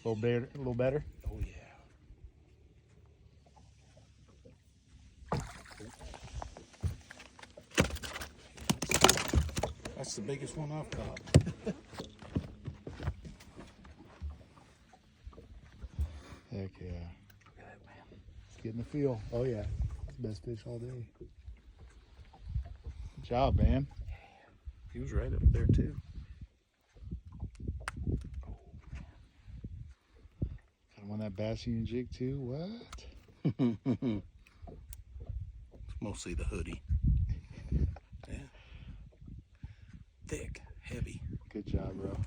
A little better. Oh yeah. That's the biggest one I've caught. Heck yeah. Look at that, man. It's getting the feel. Oh yeah. It's the best fish all day. Good job, man. He was right up there too. Got him on that bass union jig too. What? It's mostly the hoodie. Yeah. Thick, heavy. Good job, bro.